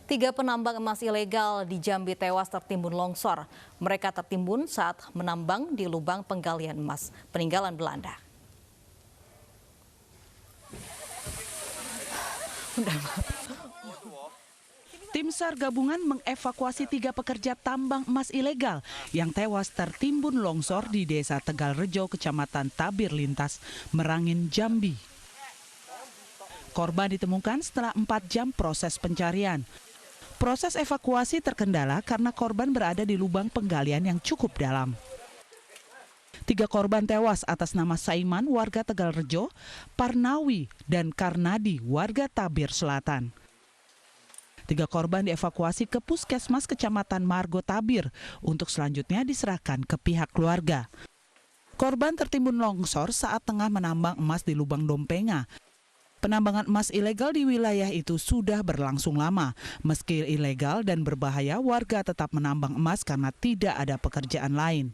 Tiga penambang emas ilegal di Jambi tewas tertimbun longsor. Mereka tertimbun saat menambang di lubang penggalian emas peninggalan Belanda. Tim SAR gabungan mengevakuasi tiga pekerja tambang emas ilegal yang tewas tertimbun longsor di Desa Tegalrejo, Kecamatan Tabir Lintas, Merangin, Jambi. Korban ditemukan setelah 4 jam proses pencarian. Proses evakuasi terkendala karena korban berada di lubang penggalian yang cukup dalam. 3 korban tewas atas nama Saiman, warga Tegalrejo, Parnawi, dan Karnadi, warga Tabir Selatan. 3 korban dievakuasi ke Puskesmas Kecamatan Margo Tabir untuk selanjutnya diserahkan ke pihak keluarga. Korban tertimbun longsor saat tengah menambang emas di lubang Dompenga. Penambangan emas ilegal di wilayah itu sudah berlangsung lama. Meski ilegal dan berbahaya, warga tetap menambang emas karena tidak ada pekerjaan lain.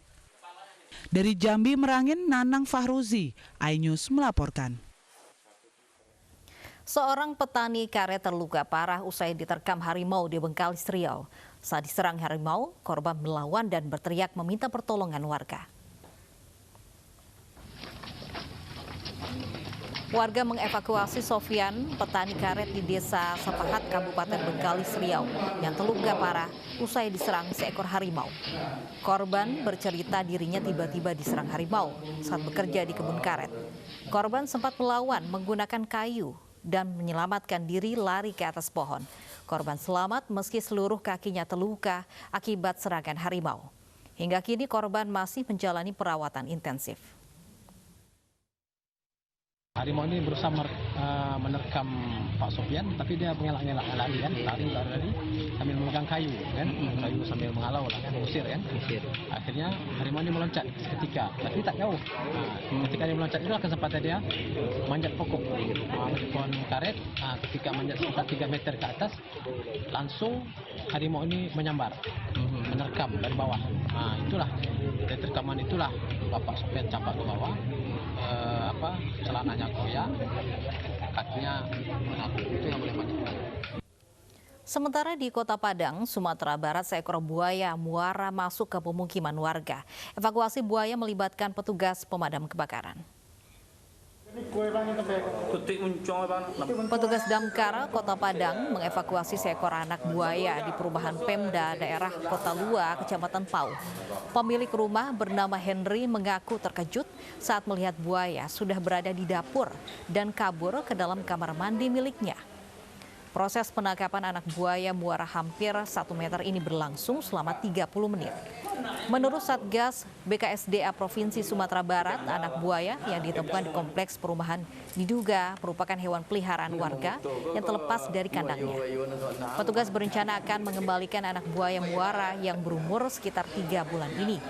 Dari Jambi, Merangin, Nanang Fahruzi, iNews melaporkan. Seorang petani karet terluka parah usai diterkam harimau di Bengkalis, Riau. Saat diserang harimau, korban melawan dan berteriak meminta pertolongan warga. Warga mengevakuasi Sofian, petani karet di Desa Sepahat, Kabupaten Bengkalis, Riau, yang terluka parah usai diserang seekor harimau. Korban bercerita dirinya tiba-tiba diserang harimau saat bekerja di kebun karet. Korban sempat melawan menggunakan kayu dan menyelamatkan diri lari ke atas pohon. Korban selamat meski seluruh kakinya terluka akibat serangan harimau. Hingga kini korban masih menjalani perawatan intensif. Harimau ini berusaha menerkam Pak Sofian, tapi dia mengelak-ngelak lari sambil memegang kayu kan, kayu sambil mengalau lah kan, mengusir kan. Akhirnya harimau ini meloncat seketika, tapi tak jauh. Ketika dia meloncat itu kesempatan dia manjat pokok, pohon karet. Ketika manjat sekitar 3 meter ke atas, langsung harimau ini menyambar, menerkam dari bawah. Itulah dari rekaman itulah Bapak Sofian campak ke bawah. Celananya koyak, kakinya mengaku, itu yang boleh manjat. Sementara di Kota Padang, Sumatera Barat, seekor buaya muara masuk ke pemukiman warga. Evakuasi buaya melibatkan petugas pemadam kebakaran. Petugas damkar Kota Padang mengevakuasi seekor anak buaya di perumahan Pemda daerah Kota Lua, Kecamatan Pau. Pemilik rumah bernama Henry mengaku terkejut saat melihat buaya sudah berada di dapur dan kabur ke dalam kamar mandi miliknya. Proses penangkapan anak buaya muara hampir 1 meter ini berlangsung selama 30 menit. Menurut Satgas BKSDA Provinsi Sumatera Barat, anak buaya yang ditemukan di kompleks perumahan diduga merupakan hewan peliharaan warga yang terlepas dari kandangnya. Petugas berencana akan mengembalikan anak buaya muara yang berumur sekitar 3 bulan ini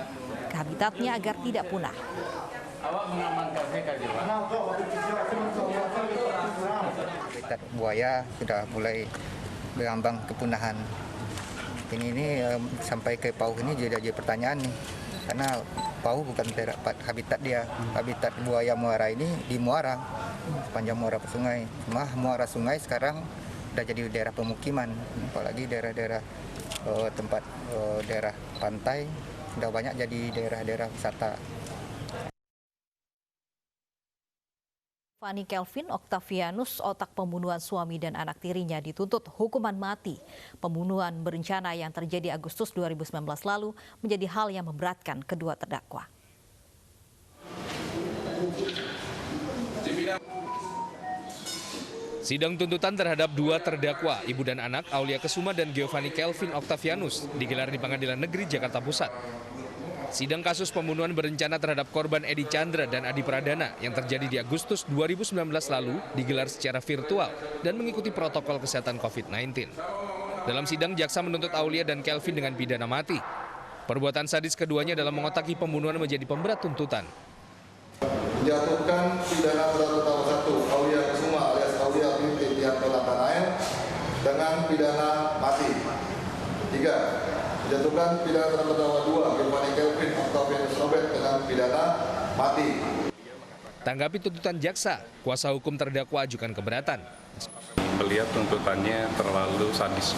ke habitatnya agar tidak punah. Habitat buaya sudah mulai berambang kepunahan. Ini sampai ke Pau ini jadi pertanyaan nih, karena Pau bukan habitat dia. Habitat buaya muara ini di muara, sepanjang muara sungai. Cuma muara sungai sekarang udah jadi daerah pemukiman, apalagi daerah-daerah tempat daerah pantai udah banyak jadi daerah-daerah wisata. Fani Kelvin Octavianus, otak pembunuhan suami dan anak tirinya, dituntut hukuman mati. Pembunuhan berencana yang terjadi Agustus 2019 lalu menjadi hal yang memberatkan kedua terdakwa. Sidang tuntutan terhadap 2 terdakwa, ibu dan anak Aulia Kesuma dan Giovanni Kelvin Octavianus, digelar di Pengadilan Negeri Jakarta Pusat. Sidang kasus pembunuhan berencana terhadap korban Edi Chandra dan Adi Pradana yang terjadi di Agustus 2019 lalu digelar secara virtual dan mengikuti protokol kesehatan COVID-19. Dalam sidang, jaksa menuntut Aulia dan Kelvin dengan pidana mati. Perbuatan sadis keduanya dalam mengotaki pembunuhan menjadi pemberat tuntutan. Menjatuhkan pidana berat terdakwa 1 Aulia Kesuma alias Aulia binti Tianto Latanael dengan pidana mati. 3. Menjatuhkan pidana terdakwa 2 Giovanni Kelvin Octavianus Robert dengan pidana mati. Tanggapi tuntutan jaksa, kuasa hukum terdakwa ajukan keberatan. melihat tuntutannya terlalu sadis.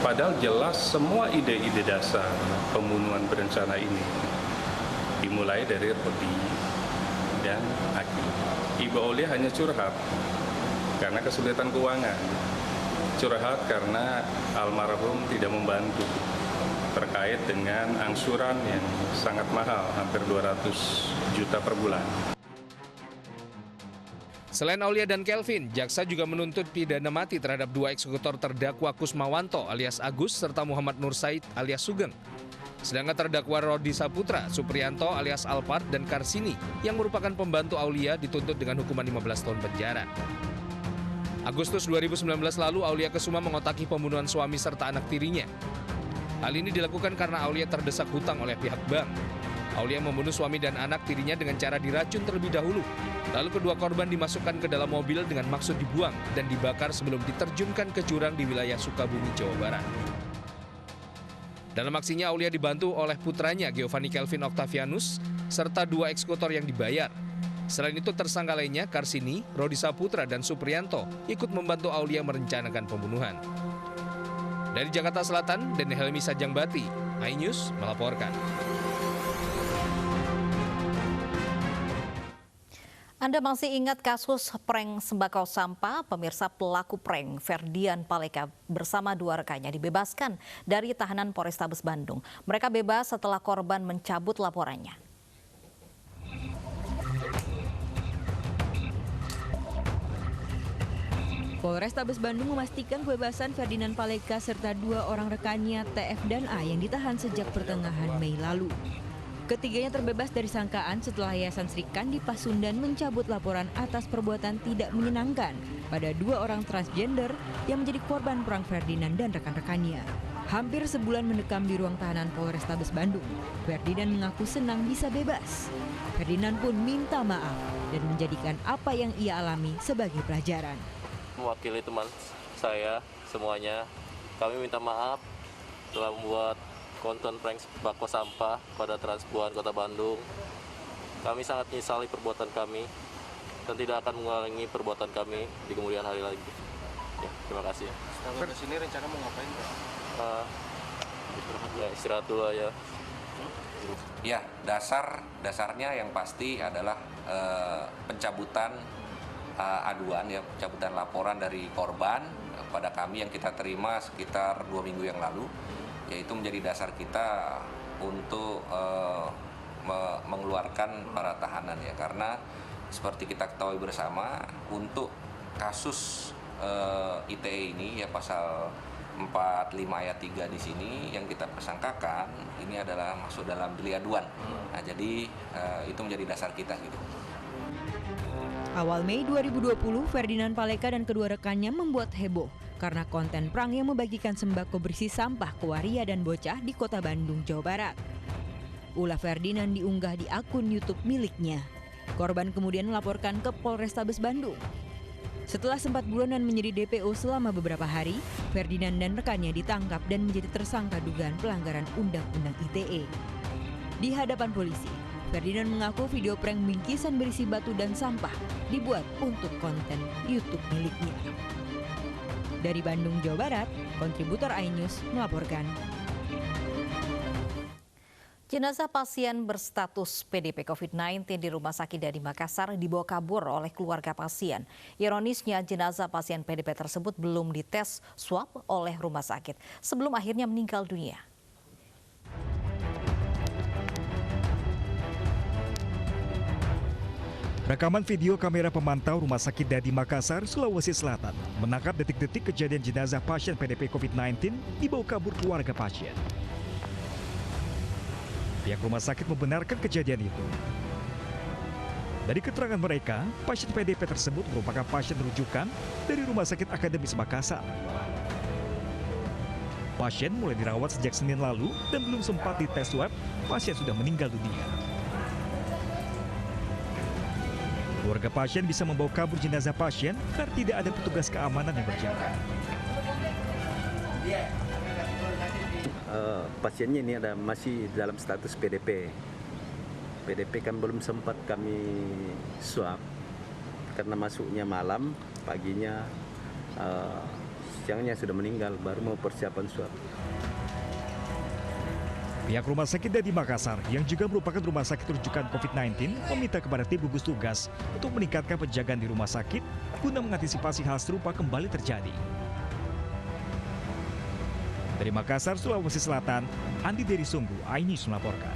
Padahal jelas semua ide-ide dasar pembunuhan berencana ini dimulai dari Rodi dan Aki. Ibu Aulia hanya curhat karena kesulitan keuangan, curhat karena almarhum tidak membantu terkait dengan angsuran yang sangat mahal, hampir 200 juta per bulan. Selain Aulia dan Kelvin, jaksa juga menuntut pidana mati terhadap 2 eksekutor terdakwa Kusmawanto alias Agus serta Muhammad Nur Said alias Sugeng. Sedangkan terdakwa Rodi Saputra, Supriyanto alias Alphard dan Karsini yang merupakan pembantu Aulia dituntut dengan hukuman 15 tahun penjara. Agustus 2019 lalu Aulia Kesuma mengotaki pembunuhan suami serta anak tirinya. Hal ini dilakukan karena Aulia terdesak hutang oleh pihak bank. Aulia membunuh suami dan anak tirinya dengan cara diracun terlebih dahulu. Lalu kedua korban dimasukkan ke dalam mobil dengan maksud dibuang dan dibakar sebelum diterjunkan ke jurang di wilayah Sukabumi, Jawa Barat. Dalam aksinya Aulia dibantu oleh putranya Giovanni Kelvin Octavianus serta 2 eksekutor yang dibayar. Selain itu tersangka lainnya Karsini, Rodi Saputra dan Supriyanto ikut membantu Aulia merencanakan pembunuhan. Dari Jakarta Selatan, Deni Helmi Sajangbati, iNews melaporkan. Anda masih ingat kasus prank sembako sampah? Pemirsa, pelaku prank Ferdian Paleka bersama 2 rekannya dibebaskan dari tahanan Polrestabes Bandung. Mereka bebas setelah korban mencabut laporannya. Polrestabes Bandung memastikan kebebasan Ferdinand Paleka serta 2 orang rekannya TF dan A yang ditahan sejak pertengahan Mei lalu. Ketiganya terbebas dari sangkaan setelah Yayasan Sri Kandi Pasundan mencabut laporan atas perbuatan tidak menyenangkan pada 2 orang transgender yang menjadi korban perang Ferdinand dan rekan-rekannya. Hampir sebulan mendekam di ruang tahanan Polrestabes Bandung, Ferdinand mengaku senang bisa bebas. Ferdinand pun minta maaf dan menjadikan apa yang ia alami sebagai pelajaran. Mewakili teman saya semuanya, kami minta maaf telah membuat konten prank bako sampah pada Transbuan Kota Bandung. Kami sangat menyesali perbuatan kami dan tidak akan mengulangi perbuatan kami di kemudian hari lagi. Ya, terima kasih. Setelah di sini rencana mau ngapain, Pak? Istirahat dulu ya. Ya, dasarnya yang pasti adalah pencabutan aduan, ya, pencabutan laporan dari korban pada kami yang kita terima sekitar 2 minggu yang lalu. Yaitu menjadi dasar kita untuk mengeluarkan para tahanan, ya, karena seperti kita ketahui bersama untuk kasus ITE ini, ya, pasal 45 ayat 3 di sini yang kita persangkakan ini adalah masuk dalam delik aduan. Nah, jadi itu menjadi dasar kita gitu. Awal Mei 2020, Ferdinand Paleka dan kedua rekannya membuat heboh karena konten prank yang membagikan sembako berisi sampah ke waria dan bocah di Kota Bandung, Jawa Barat. Ulah Ferdinand diunggah di akun YouTube miliknya. Korban kemudian melaporkan ke Polrestabes Bandung. Setelah sempat buronan menjadi DPO selama beberapa hari, Ferdinand dan rekannya ditangkap dan menjadi tersangka dugaan pelanggaran Undang-Undang ITE. Di hadapan polisi, Ferdinand mengaku video prank bingkisan berisi batu dan sampah dibuat untuk konten YouTube miliknya. Dari Bandung, Jawa Barat, kontributor iNews melaporkan. Jenazah pasien berstatus PDP COVID-19 di Rumah Sakit Dadi Makassar dibawa kabur oleh keluarga pasien. Ironisnya, jenazah pasien PDP tersebut belum dites swab oleh rumah sakit sebelum akhirnya meninggal dunia. Rekaman video kamera pemantau Rumah Sakit Dadi Makassar, Sulawesi Selatan menangkap detik-detik kejadian jenazah pasien PDP COVID-19 dibawa kabur keluarga pasien. Pihak rumah sakit membenarkan kejadian itu. Dari keterangan mereka, pasien PDP tersebut merupakan pasien rujukan dari Rumah Sakit Akademis Makassar. Pasien mulai dirawat sejak Senin lalu dan belum sempat dites swab, pasien sudah meninggal dunia. Keluarga pasien bisa membawa kabur jenazah pasien karena tidak ada petugas keamanan yang berjaga. Pasiennya ini masih dalam status PDP. PDP kan belum sempat kami swab karena masuknya malam, paginya siangnya sudah meninggal, baru mau persiapan swab. Pihak Rumah Sakit Dadi Makassar yang juga merupakan rumah sakit rujukan COVID-19 meminta kepada tim gugus tugas untuk meningkatkan penjagaan di rumah sakit guna mengantisipasi hal serupa kembali terjadi. Dari Makassar, Sulawesi Selatan, Andi Dery Sunggu, iNews melaporkan.